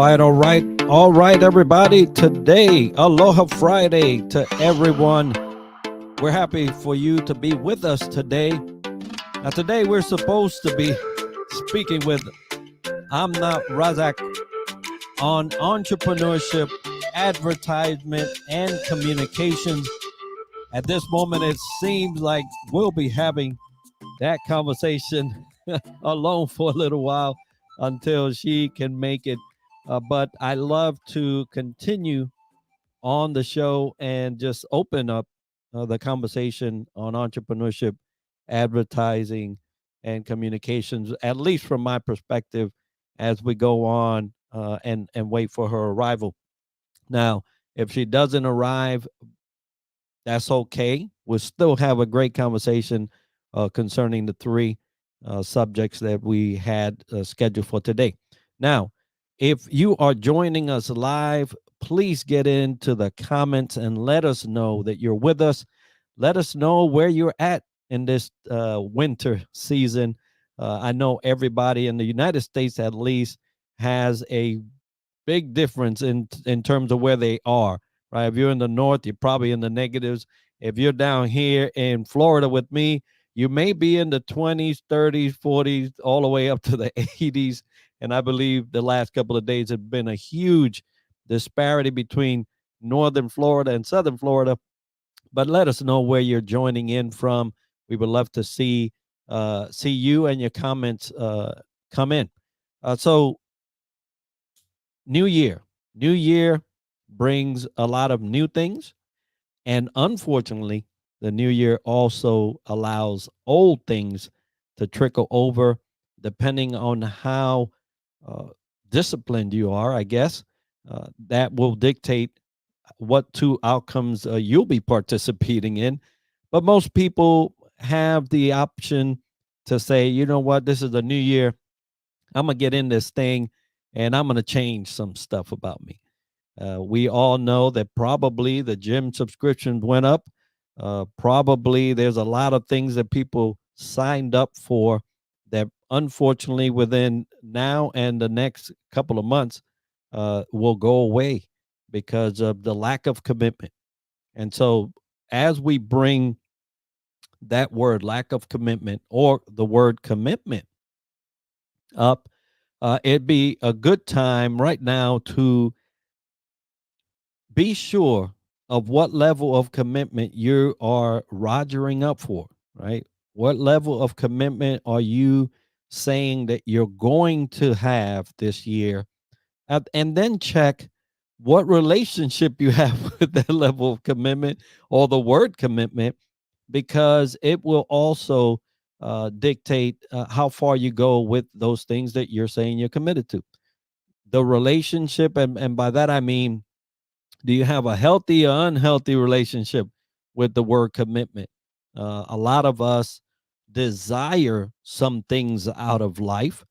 All right, everybody. Today, Aloha Friday to everyone. We're happy for you to be with us today. Now, today we're supposed to be speaking with Amna Razzaq on entrepreneurship, advertisement, and communications. At this moment, it seems like we'll be having that conversation alone for a little while until she can make it. But I love to continue on the show and just open up the conversation on entrepreneurship, advertising, and communications, at least from my perspective, as we go on and wait for her arrival. Now, if she doesn't arrive, that's okay. We'll still have a great conversation concerning the three subjects that we had scheduled for today. Now, if you are joining us live, please get into the comments and let us know that you're with us. Let us know where you're at in this winter season. I know everybody in the United States, at least, has a big difference in terms of where they are. Right? If you're in the north, you're probably in the negatives. If you're down here in Florida with me, you may be in the 20s, 30s, 40s, all the way up to the 80s. And I believe the last couple of days have been a huge disparity between northern Florida and southern Florida. But let us know where you're joining in from. We would love to see you and your comments come in. So New year brings a lot of new things. And unfortunately, the new year also allows old things to trickle over, depending on how disciplined you are, I guess. That will dictate what two outcomes you'll be participating in. But most people have the option to say, you know what, this is the new year. I'm going to get in this thing and I'm going to change some stuff about me. We all know that probably the gym subscriptions went up. Probably there's a lot of things that people signed up for that unfortunately within now and the next couple of months will go away because of the lack of commitment. And so as we bring that word lack of commitment or the word commitment up, it'd be a good time right now to be sure of what level of commitment you are rogering up for, right? What level of commitment are you saying that you're going to have this year? And then check what relationship you have with that level of commitment or the word commitment, because it will also dictate how far you go with those things that you're saying you're committed to. The relationship, and by that I mean, do you have a healthy or unhealthy relationship with the word commitment? A lot of us desire some things out of life,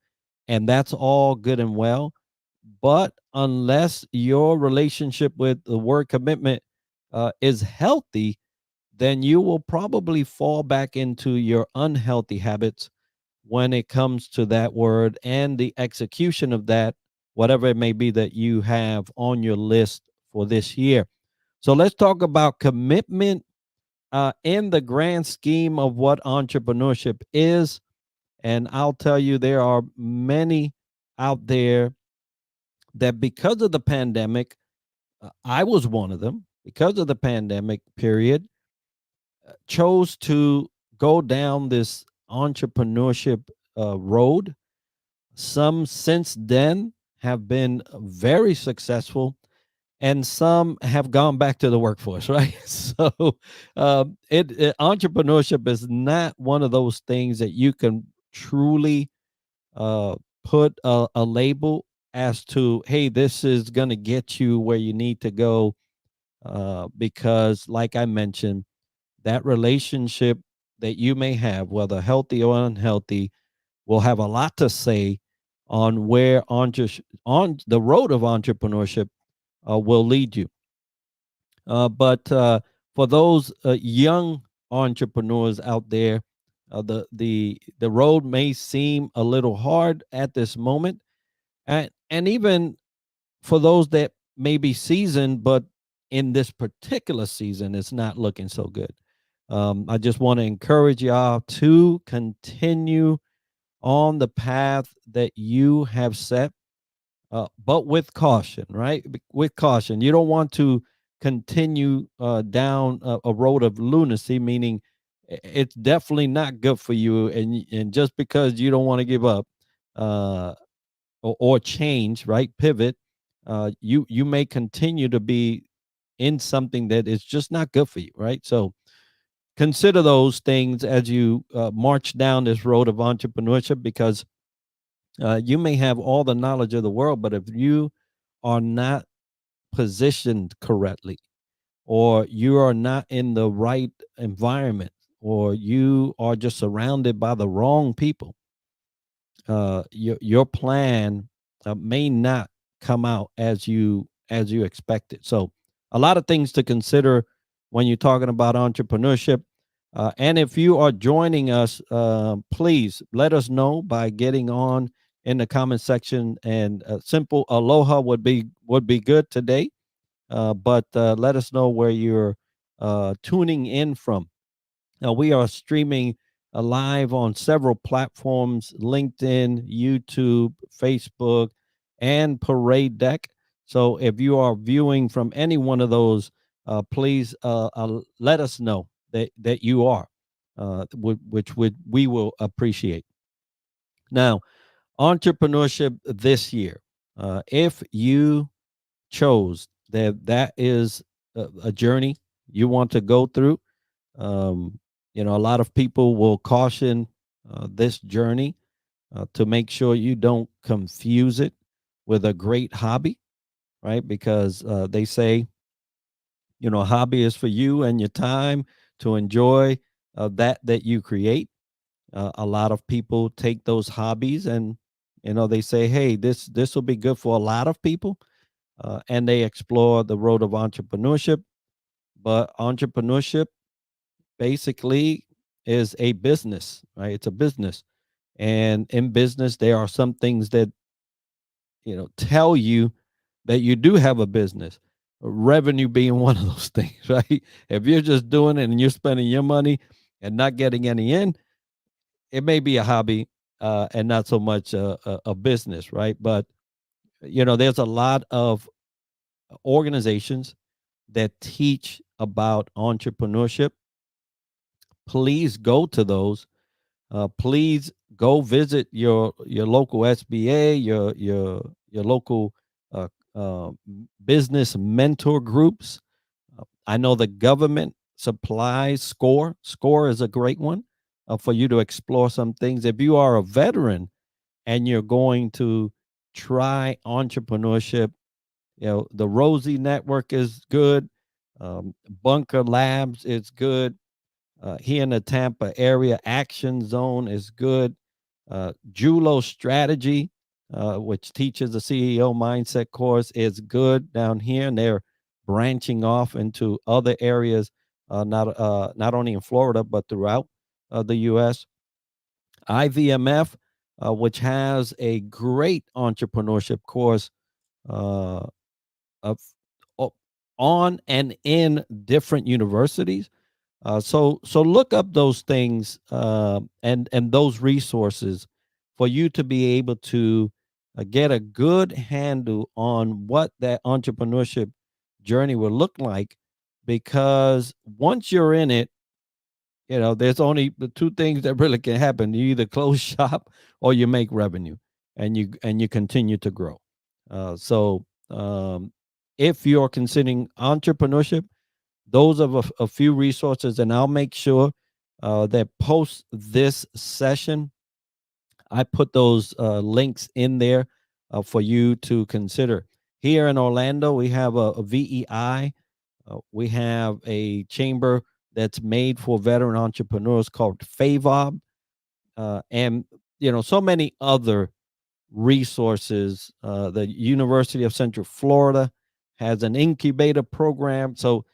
and that's all good and well. But unless your relationship with the word commitment is healthy, then you will probably fall back into your unhealthy habits when it comes to that word and the execution of that, whatever it may be that you have on your list for this year. So let's talk about commitment in the grand scheme of what entrepreneurship is. And I'll tell you, there are many out there that because of the pandemic, I was one of them, because of the pandemic period, chose to go down this entrepreneurship road. Some since then have been very successful, and some have gone back to the workforce, right? So entrepreneurship is not one of those things that you can truly put a label as to, hey, this is going to get you where you need to go, because like I mentioned, that relationship that you may have, whether healthy or unhealthy, will have a lot to say on where on the road of entrepreneurship will lead you. But for those young entrepreneurs out there, the road may seem a little hard at this moment, and even for those that may be seasoned, but in this particular season, it's not looking so good. I just want to encourage y'all to continue on the path that you have set, but with caution, right? With caution. You don't want to continue down a road of lunacy, meaning it's definitely not good for you. And just because you don't want to give up uh, or change, right? Pivot, you may continue to be in something that is just not good for you, right? So consider those things as you march down this road of entrepreneurship, because you may have all the knowledge of the world, but if you are not positioned correctly, or you are not in the right environment, or you are just surrounded by the wrong people, your plan may not come out as you expected. So, a lot of things to consider when you're talking about entrepreneurship. And if you are joining us, please let us know by getting on in the comment section. And simple aloha would be good today. But let us know where you're tuning in from. Now, we are streaming live on several platforms: LinkedIn, YouTube, Facebook, and Parade Deck. So if you are viewing from any one of those, please let us know that you are, which we will appreciate. Now, entrepreneurship this year. If you chose that is a journey you want to go through, a lot of people will caution this journey to make sure you don't confuse it with a great hobby, right? Because they say, a hobby is for you and your time to enjoy that you create. A lot of people take those hobbies and, they say, hey, this will be good for a lot of people, and they explore the road of entrepreneurship. But entrepreneurship basically is a business, right? It's a business. And in business, there are some things that, tell you that you do have a business. Revenue being one of those things, right? If you're just doing it and you're spending your money and not getting any in, it may be a hobby and not so much a business, right? But, there's a lot of organizations that teach about entrepreneurship. Please go to those. Please go visit your local SBA, your local uh, uh, business mentor groups. I know the government supplies SCORE. SCORE is a great one for you to explore some things. If you are a veteran and you're going to try entrepreneurship, the Rosie Network is good. Bunker Labs is good. Here in the Tampa area, Action Zone is good. Julo Strategy, which teaches the CEO mindset course, is good down here, and they're branching off into other areas, not only in Florida but throughout the U.S. IVMF, which has a great entrepreneurship course uh, of on and in different universities. So look up those things and those resources for you to be able to get a good handle on what that entrepreneurship journey will look like. Because once you're in it, there's only the two things that really can happen: you either close shop or you make revenue, and you continue to grow. So if you're considering entrepreneurship, those are a few resources, and I'll make sure that post this session, I put those links in there for you to consider. Here in Orlando, we have a VEI. We have a chamber that's made for veteran entrepreneurs called FAVOB, and so many other resources. The University of Central Florida has an incubator program. So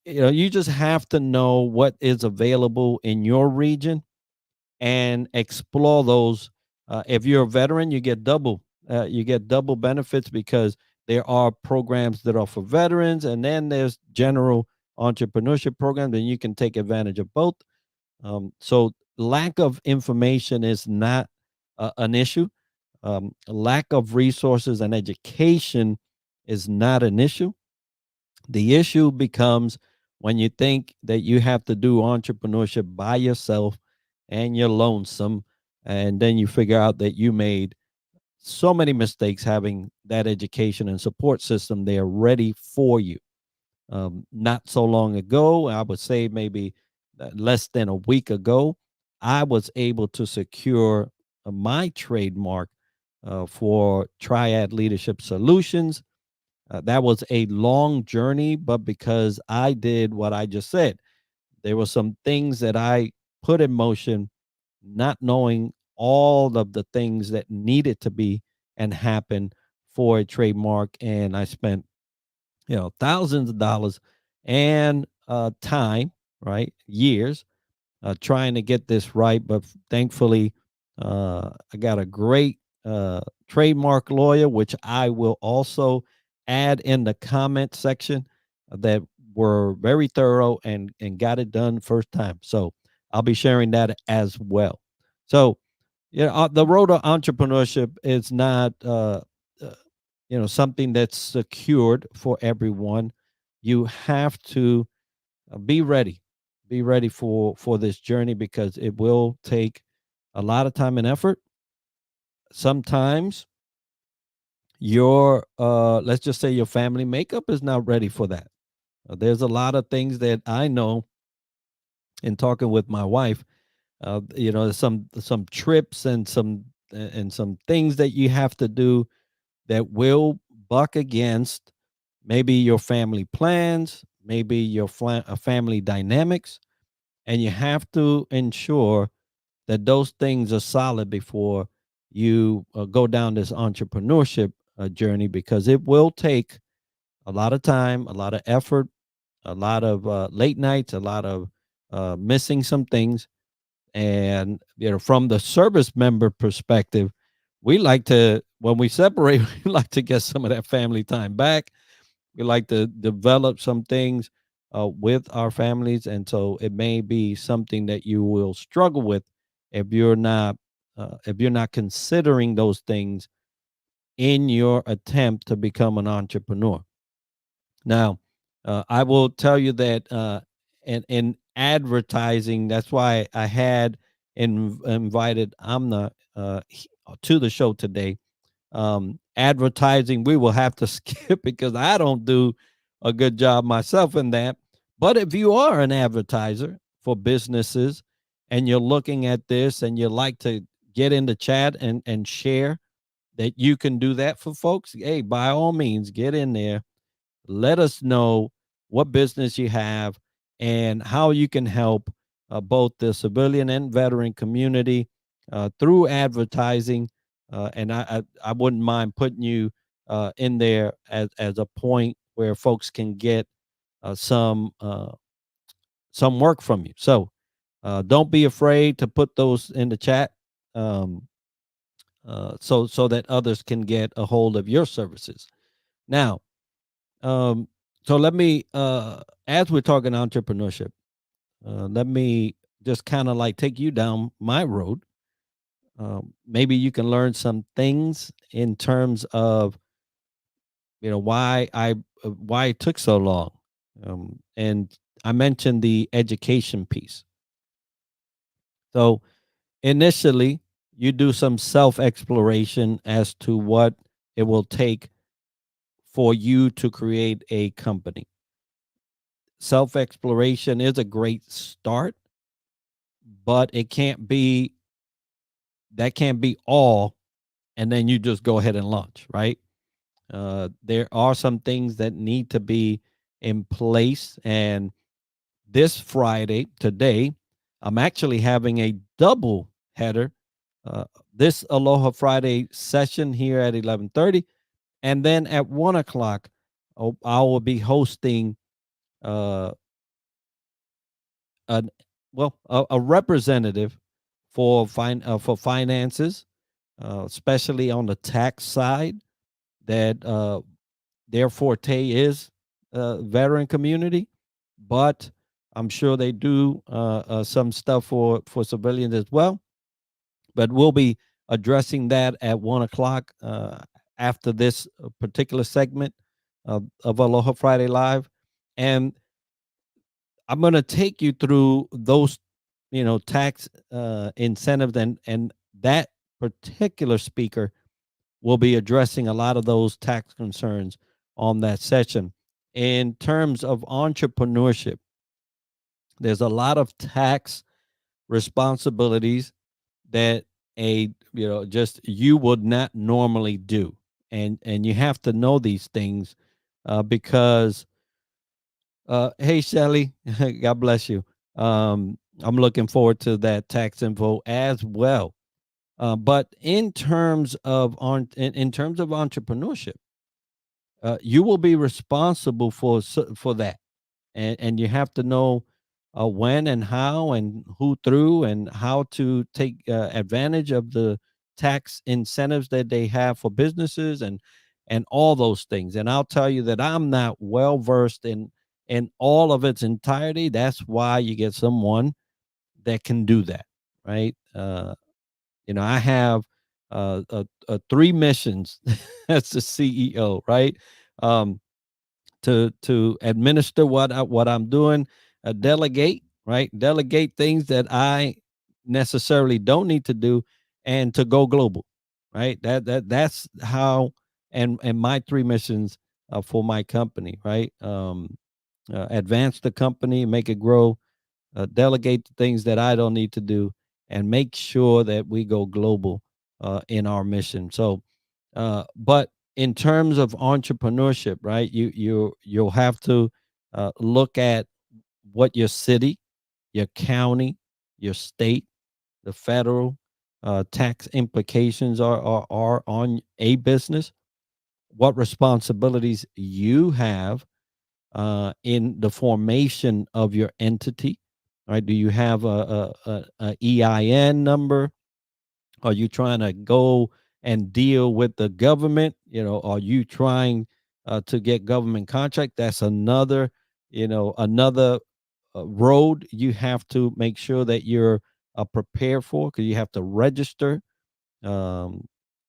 you just have to know what is available in your region and explore those. If you're a veteran, you get double benefits, because there are programs that are for veterans, and then there's general entrepreneurship programs, and you can take advantage of both. So lack of information is not an issue. Lack of resources and education is not an issue. The issue becomes when you think that you have to do entrepreneurship by yourself and you're lonesome, and then you figure out that you made so many mistakes having that education and support system there ready for you. Not so long ago, I would say maybe less than a week ago, I was able to secure my trademark for Triad Leadership Solutions. That was a long journey, but because I did what I just said, there were some things that I put in motion, not knowing all of the things that needed to be and happen for a trademark. And I spent, thousands of dollars and time, right? Years trying to get this right. But thankfully, I got a great trademark lawyer, which I will also add in the comment section, that were very thorough and got it done first time. So I'll be sharing that as well. So, the road to entrepreneurship is not, uh, something that's secured for everyone. You have to be ready, for this journey, because it will take a lot of time and effort. Sometimes your let's just say your family makeup is not ready for that. There's a lot of things that I know in talking with my wife. Some trips and some things that you have to do that will buck against maybe your family plans, maybe your family dynamics, and you have to ensure that those things are solid before you go down this entrepreneurship journey, because it will take a lot of time, a lot of effort, a lot of late nights, a lot of missing some things. And from the service member perspective, we like to, when we separate, we like to get some of that family time back. We like to develop some things with our families, and so it may be something that you will struggle with if you're not considering those things in your attempt to become an entrepreneur. Now, I will tell you that in advertising, that's why I had invited Amna to the show today. Advertising, we will have to skip, because I don't do a good job myself in that. But if you are an advertiser for businesses and you're looking at this and you like to get in the chat and share that you can do that for folks, hey, by all means, get in there. Let us know what business you have and how you can help both the civilian and veteran community through advertising. And I wouldn't mind putting you in there as a point where folks can get some work from you. So don't be afraid to put those in the chat, um, so that others can get a hold of your services. Now, um, so let me, as we're talking entrepreneurship, let me just kind of like take you down my road. Maybe you can learn some things in terms of why it took so long. And I mentioned the education piece. So initially, you do some self exploration as to what it will take for you to create a company. Self exploration is a great start, but that can't be all, and then you just go ahead and launch, right? There are some things that need to be in place. And this Friday, today, I'm actually having a double header. Uh, this Aloha Friday session here at 11:30, and then at 1 o'clock, I will be hosting uh, an a representative for finances, especially on the tax side, that their forte is veteran community, but I'm sure they do some stuff for civilians as well. But we'll be addressing that at 1 o'clock after this particular segment of Aloha Friday Live. And I'm going to take you through those, tax incentives, and that particular speaker will be addressing a lot of those tax concerns on that session. In terms of entrepreneurship, there's a lot of tax responsibilities that just you would not normally do, and you have to know these things because hey Shelly, God bless you. I'm looking forward to that tax info as well. But in terms of in terms of entrepreneurship, you will be responsible for that, and you have to know when and how and who through and how to take advantage of the tax incentives that they have for businesses and all those things. And I'll tell you that I'm not well versed in all of its entirety. That's why you get someone that can do that, right? I have three missions as the CEO, right? Um, to administer what I'm doing, delegate, right? Delegate things that I necessarily don't need to do, and to go global, right? That's how, and my three missions for my company, right? Advance the company, make it grow, delegate the things that I don't need to do, and make sure that we go global in our mission. So, but in terms of entrepreneurship, right? You'll have to look at what your city, your county, your state, the federal tax implications are on a business. What responsibilities you have in the formation of your entity, right? Do you have a EIN number? Are you trying to go and deal with the government? Are you trying to get government contract? That's another road you have to make sure that you're prepared for, because you have to register um,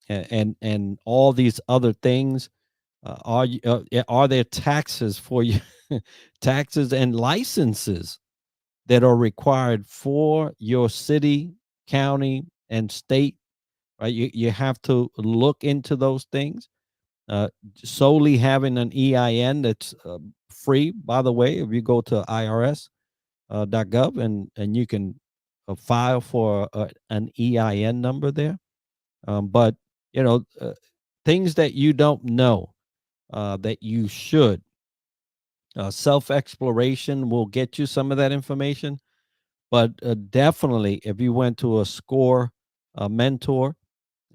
and all these other things. Are there taxes for you? Taxes and licenses that are required for your city, county, and state, right? You have to look into those things. Solely having an EIN that's free, by the way, if you go to irs.gov and you can file for an EIN number there. But things that you don't know that you should. Self exploration will get you some of that information, but definitely if you went to a SCORE mentor,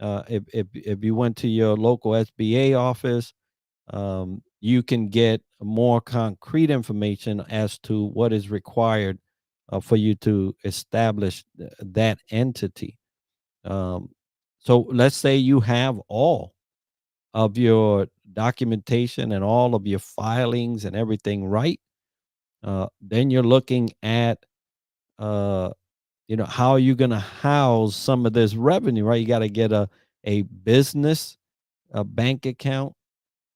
if you went to your local SBA office, you can get more concrete information as to what is required for you to establish that entity. Um, so let's say you have all of your documentation and all of your filings and everything right. Then you're looking at how are you going to house some of this revenue, right? You got to get a business, a bank account,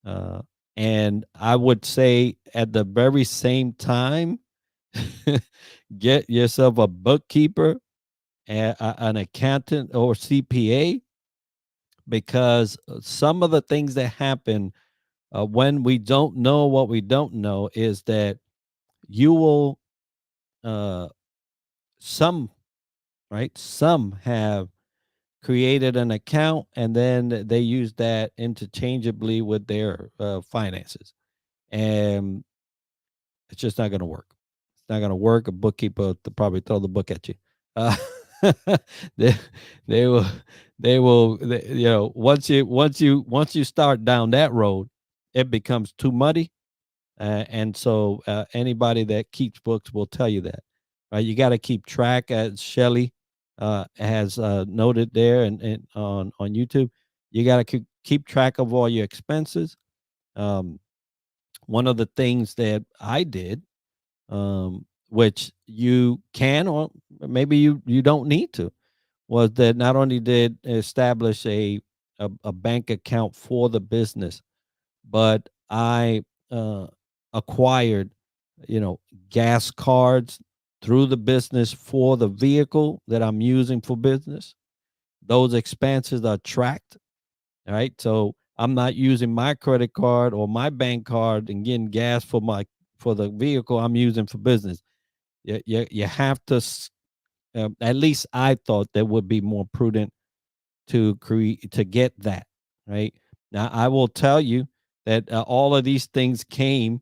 uh, and I would say at the very same time, get yourself a bookkeeper, an accountant, or CPA, because some of the things that happen when we don't know what we don't know is that you will uh, some right some have created an account and then they use that interchangeably with their finances, and it's just not going to work. It's not going to work. A bookkeeper will probably throw the book at you. uh, they, they will once you start down that road, it becomes too muddy. And so anybody that keeps books will tell you that, right? You got to keep track, as Shelly has noted there and on YouTube. You got to keep track of all your expenses. one of the things that I did, which you can, or maybe you don't need to, was that not only did establish a bank account for the business, but I acquired, you know, gas cards through the business for the vehicle that I'm using for business. Those expenses are tracked. All right. So I'm not using my credit card or my bank card and getting gas for the vehicle I'm using for business. You have to, at least I thought that would be more prudent to create, to get that right. Now I will tell you that all of these things came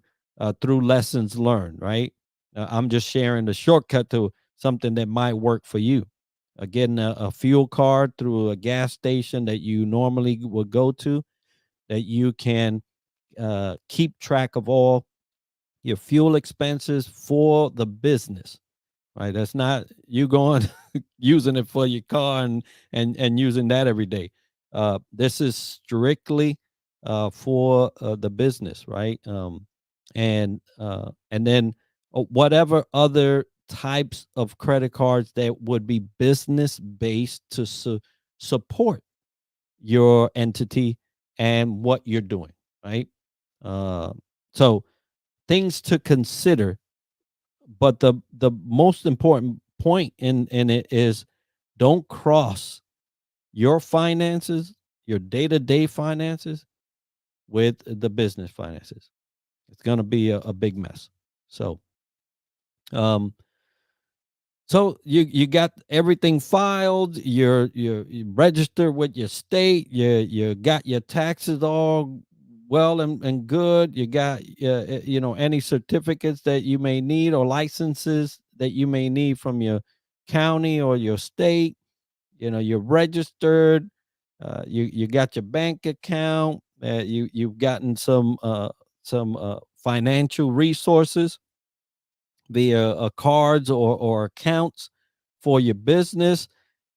through lessons learned, right? I'm just sharing the shortcut to something that might work for you. Getting a fuel card through a gas station that you normally would go to, that you can keep track of all your fuel expenses for the business, right? That's not you going using it for your car and using that every day. This is strictly for the business, right? And then whatever other types of credit cards that would be business based to support your entity and what you're doing, right? Uh, so things to consider, but the most important point in it is don't cross your finances, your day-to-day finances with the business finances. It's going to be a big mess. So um you got everything filed, you registered with your state, you got your taxes all well and good. You got you know, any certificates that you may need or licenses that you may need from your county or your state. You know, you're registered. You got your bank account. You've gotten some financial resources via cards or accounts for your business.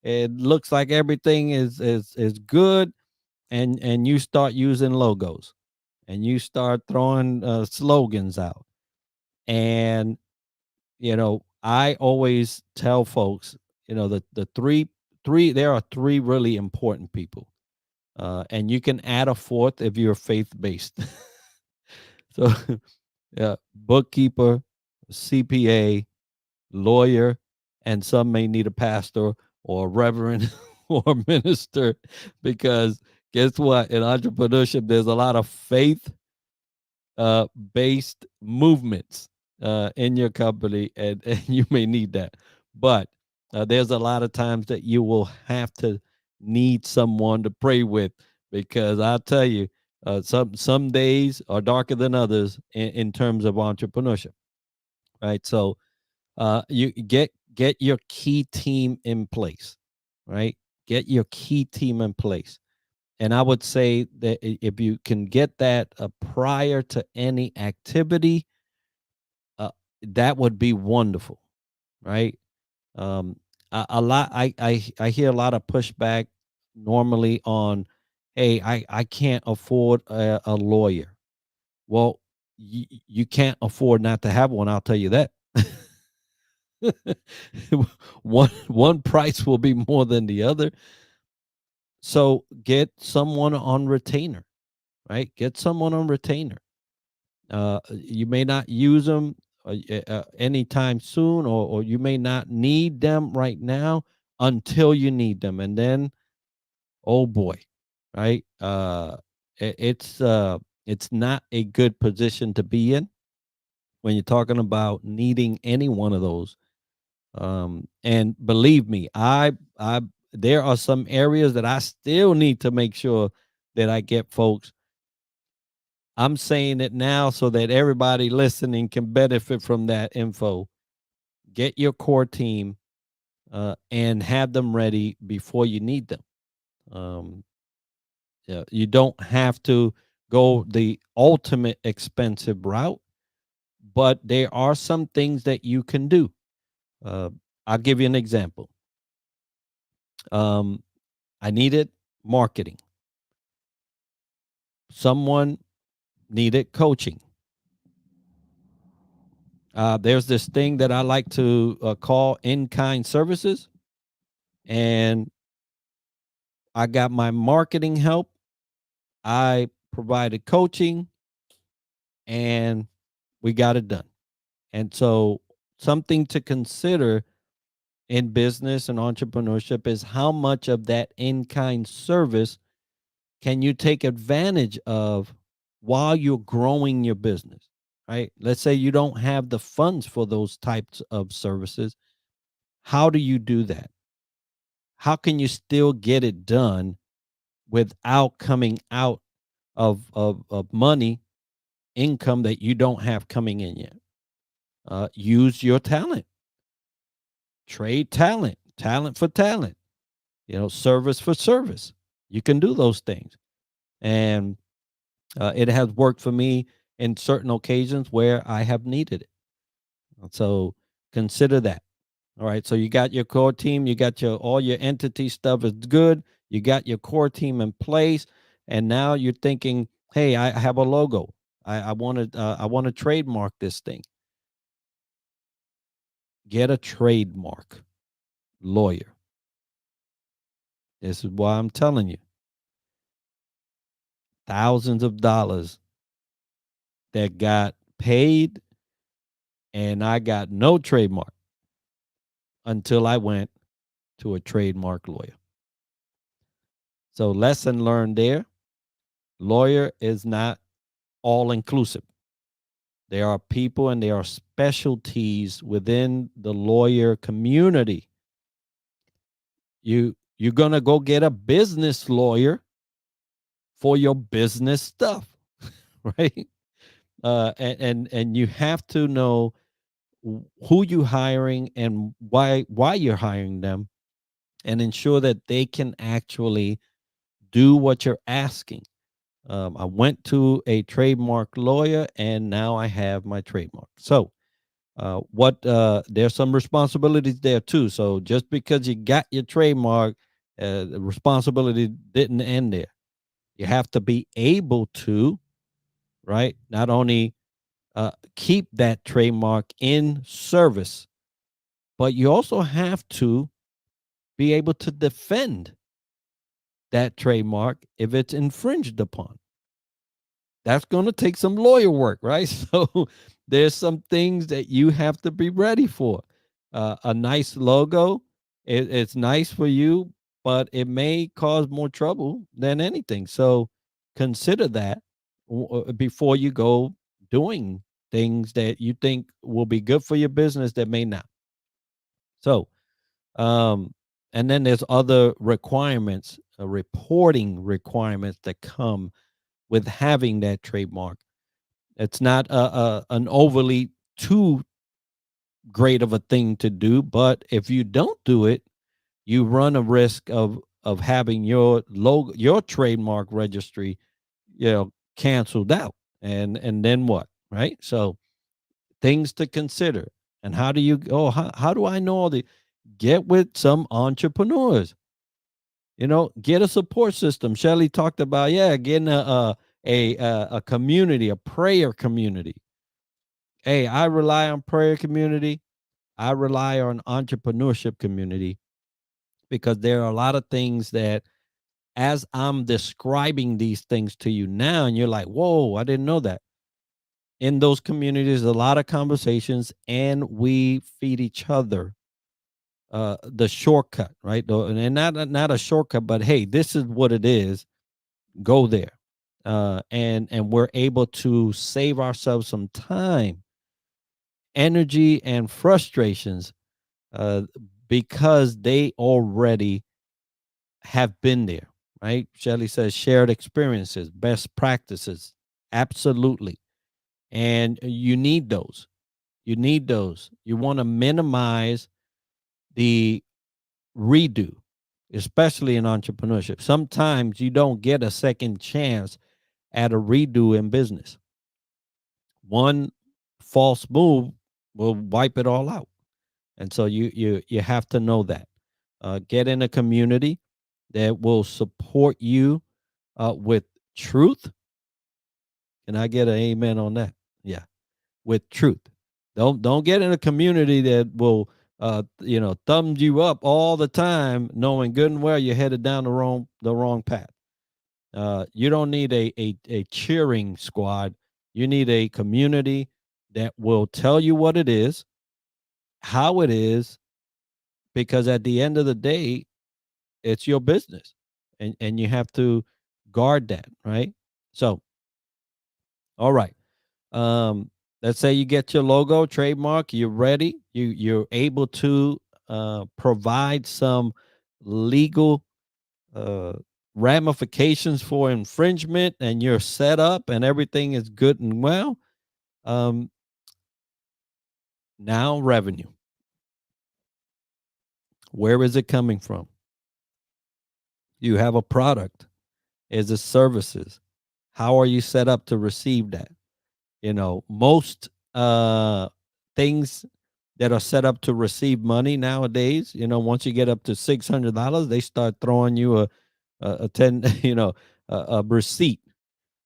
It looks like everything is good, and you start using logos, and you start throwing slogans out. And you know, I always tell folks, you know, the three there are three really important people, and you can add a fourth if you're faith based. So yeah, bookkeeper, CPA, lawyer, and some may need a pastor or a reverend or a minister, because guess what? In entrepreneurship, there's a lot of faith based movements in your company, and you may need that. But there's a lot of times that you will have to need someone to pray with, because I'll tell you, some days are darker than others in terms of entrepreneurship, right? So you get your key team in place, right? Get your key team in place. And I would say that if you can get that prior to any activity, uh, that would be wonderful, right? Um, a lot, I hear a lot of pushback normally on, hey, I can't afford a lawyer. Well, you can't afford not to have one. I'll tell you that. One price will be more than the other. So get someone on retainer, right? Get someone on retainer. You may not use them anytime soon, or you may not need them right now until you need them, and then, oh boy, right? It's not a good position to be in when you're talking about needing any one of those. And believe me, I there are some areas that I still need to make sure that I get folks. I'm saying it now so that everybody listening can benefit from that info. Get your core team and have them ready before you need them. Um, yeah, you don't have to go the ultimate expensive route, but there are some things that you can do. Uh, I'll give you an example. Um, I needed marketing. Someone needed coaching. There's this thing that I like to call in-kind services, and I got my marketing help. I provided coaching, and we got it done. And so, something to consider in business and entrepreneurship is how much of that in-kind service can you take advantage of while you're growing your business, right? Let's say you don't have the funds for those types of services. How do you do that? How can you still get it done without coming out of money, income that you don't have coming in yet? Use your talent, trade talent, talent for talent, service for service. You can do those things. And it has worked for me in certain occasions where I have needed it. So consider that. All right. So you got your core team, you got your all your entity stuff is good. You got your core team in place, and now you're thinking, hey, I have a logo. I want to trademark this thing. Get a trademark lawyer. This is why I'm telling you. Thousands of dollars that got paid, and I got no trademark until I went to a trademark lawyer. So lesson learned there. Lawyer is not all inclusive. There are people and there are specialties within the lawyer community. You're going to go get a business lawyer for your business stuff, right? And you have to know who you hiring and why you're hiring them, and ensure that they can actually do what you're asking. I went to a trademark lawyer, and now I have my trademark. So, there's some responsibilities there too. So, just because you got your trademark, the responsibility didn't end there. You have to be able to, right, not only keep that trademark in service, but you also have to be able to defend that trademark if it's infringed upon. That's going to take some lawyer work, right? So there's some things that you have to be ready for. A nice logo, it's nice for you, but it may cause more trouble than anything. So consider that before you go doing things that you think will be good for your business that may not. So, um, and then there's other requirements, reporting requirements that come with having that trademark. It's not an overly too great of a thing to do, but if you don't do it, you run a risk of having your logo, your trademark registry, canceled out, and then what, right? So things to consider. And how do you? Oh, how do I know all the? Get with some entrepreneurs. Get a support system. Shelly talked about, getting a community, a prayer community. Hey, I rely on prayer community. I rely on entrepreneurship community, because there are a lot of things that, as I'm describing these things to you now, and you're like, whoa, I didn't know that. In those communities, a lot of conversations, and we feed each other the shortcut, right? And not a shortcut, but hey, this is what it is. Go there. And we're able to save ourselves some time, energy, and frustrations, uh, because they already have been there, right? Shelley says shared experiences, best practices. Absolutely. And you need those. You need those. You want to minimize the redo, especially in entrepreneurship. Sometimes you don't get a second chance at a redo in business. One false move will wipe it all out. And so you have to know that. Get in a community that will support you with truth. Can I get an amen on that? Yeah, with truth. Don't get in a community that will thumb you up all the time, knowing good and well you're headed down the wrong path. You don't need a cheering squad. You need a community that will tell you what it is, how it is, because at the end of the day, it's your business, and you have to guard that, right? So, all right. Um, let's say you get your logo, trademark, you're ready. You're able to provide some legal uh, ramifications for infringement, and you're set up, and everything is good and well. Um, Now revenue. Where is it coming from? You have a product. Is it services? How are you set up to receive that? Most things that are set up to receive money nowadays, once you get up to $600, they start throwing you a 10, a receipt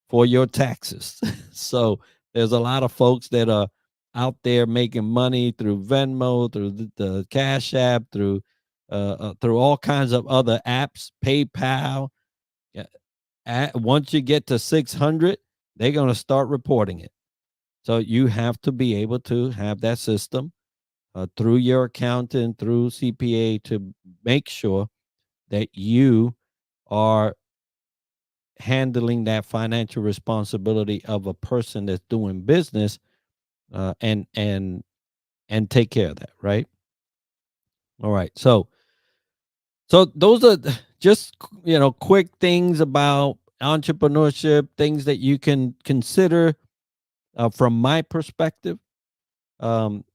for your taxes. So there's a lot of folks that are out there making money through Venmo, through the Cash App, through all kinds of other apps, PayPal. Yeah, once you get to 600, they're going to start reporting it. So you have to be able to have that system through your accountant, through CPA, to make sure that you are handling that financial responsibility of a person that's doing business, and take care of that, right? All right. So those are just quick things about entrepreneurship, things that you can consider from my perspective. Um,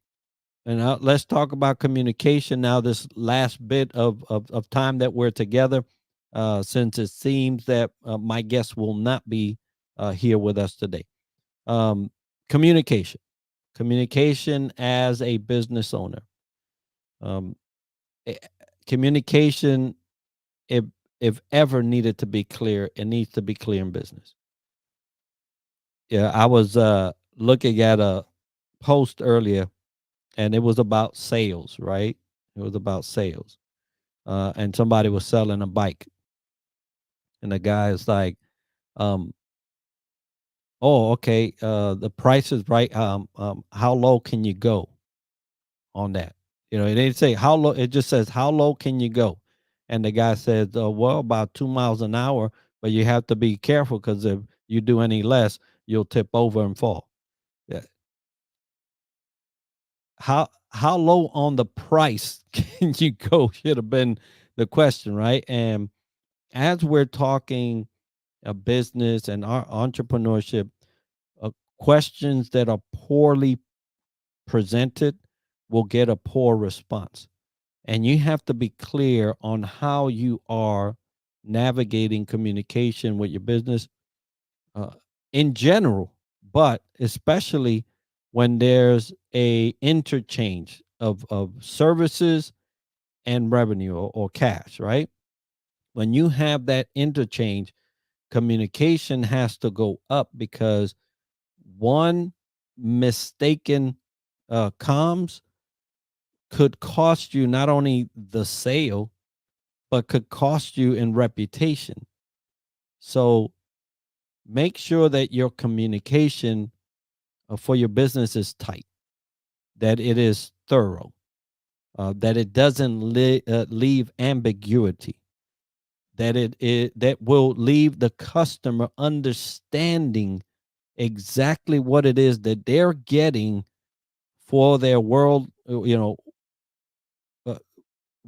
And let's talk about communication now, this last bit of time that we're together, since it seems that my guest will not be here with us today. Um, Communication. Communication as a business owner. Um, eh, Communication, if, if ever needed to be clear, it needs to be clear in business. Yeah, I was looking at a post earlier, and it was about sales, right? It was about sales. And somebody was selling a bike, and the guy is like, um, "Oh, okay, the price is right. How low can you go on that?" It didn't say how low. It just says how low can you go, and the guy says, "Well, about 2 miles an hour, but you have to be careful because if you do any less, you'll tip over and fall." Yeah. How low on the price can you go should have been the question, right? And as we're talking a business and our entrepreneurship, questions that are poorly presented will get a poor response. And you have to be clear on how you are navigating communication with your business uh, in general, but especially when there's a interchange of services and revenue, or cash, right? When you have that interchange, communication has to go up, because one mistaken comms could cost you not only the sale, but could cost you in reputation. So make sure that your communication for your business is tight, that it is thorough, that it doesn't leave ambiguity, that will leave the customer understanding exactly what it is that they're getting for their uh,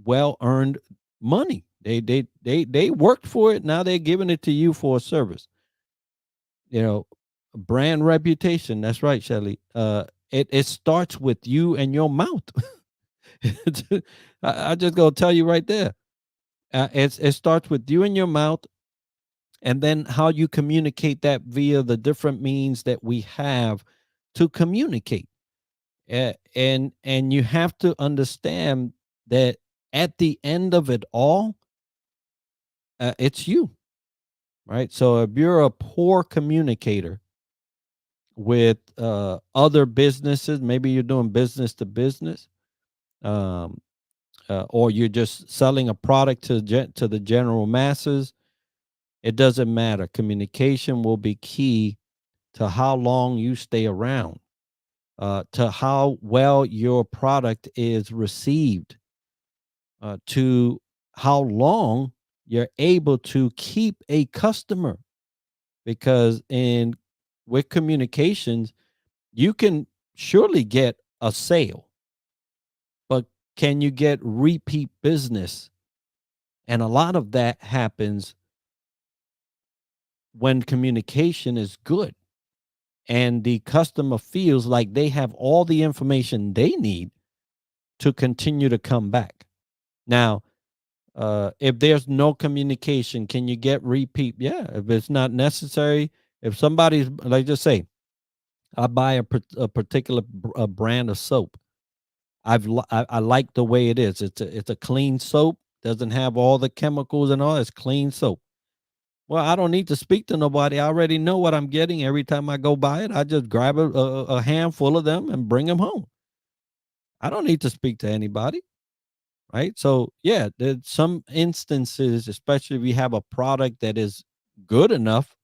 well earned money. They worked for it. Now they're giving it to you for a service. Brand reputation. That's right, Shelly. It starts with you and your mouth. I just gonna tell you right there. It starts with you and your mouth, and then how you communicate that via the different means that we have to communicate. And you have to understand that at the end of it all, it's you, right? So if you're a poor communicator, with other businesses. Maybe you're doing business to business, um, or you're just selling a product to the general masses. It doesn't matter. Communication will be key to how long you stay around, to how well your product is received, to how long you're able to keep a customer. Because in with communications, you can surely get a sale, but can you get repeat business? And a lot of that happens when communication is good and the customer feels like they have all the information they need to continue to come back. Now, if there's no communication, can you get repeat? Yeah, if it's not necessary, if somebody's like, just say, I buy a particular brand of soap. I like the way it is. It's a clean soap. Doesn't have all the chemicals and all. It's clean soap. Well, I don't need to speak to nobody. I already know what I'm getting every time I go buy it. I just grab a handful of them and bring them home. I don't need to speak to anybody, right? So yeah, there's some instances, especially if you have a product that is good enough.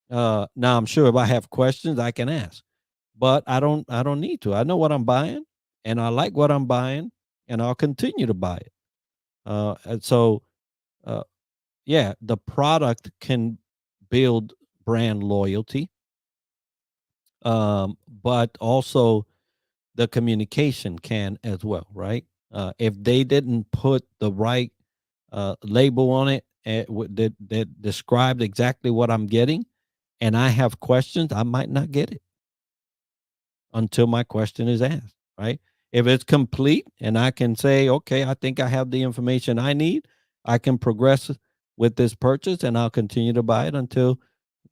Now I'm sure if I have questions, I can ask, but I don't need to. I know what I'm buying, and I like what I'm buying, and I'll continue to buy it. And so uh, yeah, the product can build brand loyalty, but also the communication can as well, right? If they didn't put the right label on it that described exactly what I'm getting, and I have questions, I might not get it until my question is asked, right? If it's complete and I can say, okay, I think I have the information I need, I can progress with this purchase and I'll continue to buy it until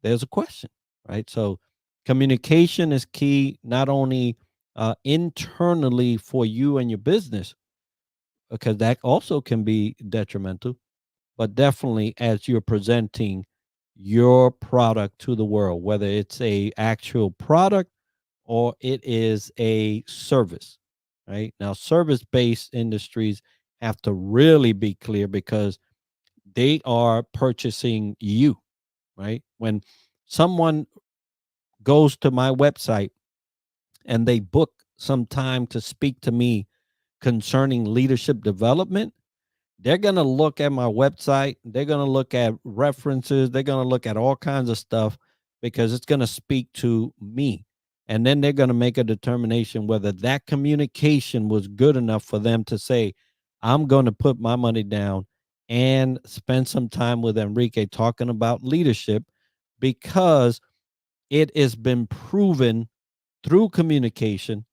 there's a question, right? So communication is key, not only internally for you and your business, because that also can be detrimental, but definitely as you're presenting your product to the world, whether it's a actual product or it is a service, right? Now, service-based industries have to really be clear because they are purchasing you, right? When someone goes to my website and they book some time to speak to me concerning leadership development, they're going to look at my website. They're going to look at references. They're going to look at all kinds of stuff because it's going to speak to me. And then they're going to make a determination whether that communication was good enough for them to say, I'm going to put my money down and spend some time with Enrique talking about leadership because it has been proven through communication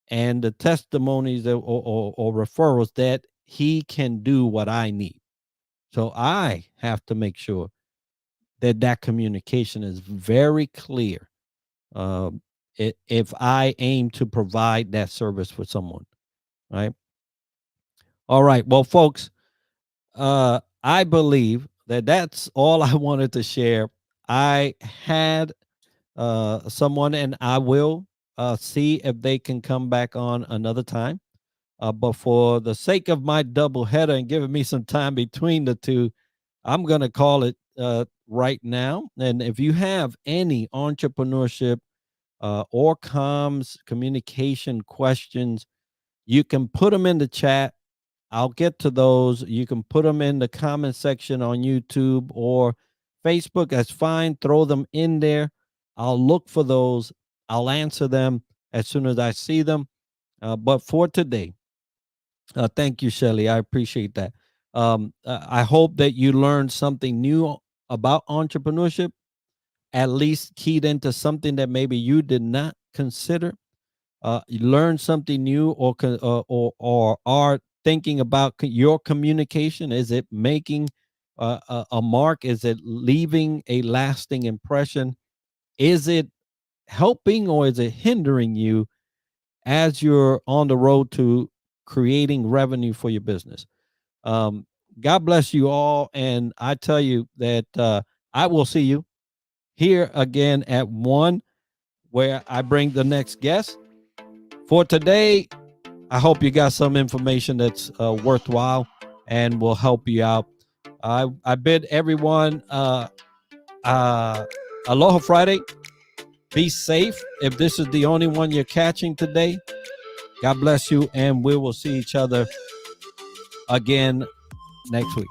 and the testimonies or referrals that he can do what I need. So I have to make sure that that communication is very clear. Um, if I aim to provide that service for someone, right? All right. Well, folks, I believe that that's all I wanted to share. I had someone, and I will see if they can come back on another time. But for the sake of my double header and giving me some time between the two, I'm going to call it right now. And if you have any entrepreneurship or comms communication questions, you can put them in the chat. I'll get to those. You can put them in the comment section on YouTube or Facebook. That's fine. Throw them in there. I'll look for those. I'll answer them as soon as I see them. But for today, thank you, Shelly. I appreciate that. I hope that you learned something new about entrepreneurship, at least keyed into something that maybe you did not consider. You learned something new, or are thinking about your communication. Is it making a mark? Is it leaving a lasting impression? Is it helping or is it hindering you as you're on the road to creating revenue for your business? Um, God bless you all. And I tell you that I will see you here again at 1. where I bring the next guest. For today, I hope you got some information that's worthwhile and will help you out. I bid everyone Aloha Friday. Be safe. If this is the only one you're catching today, God bless you, and we will see each other again next week.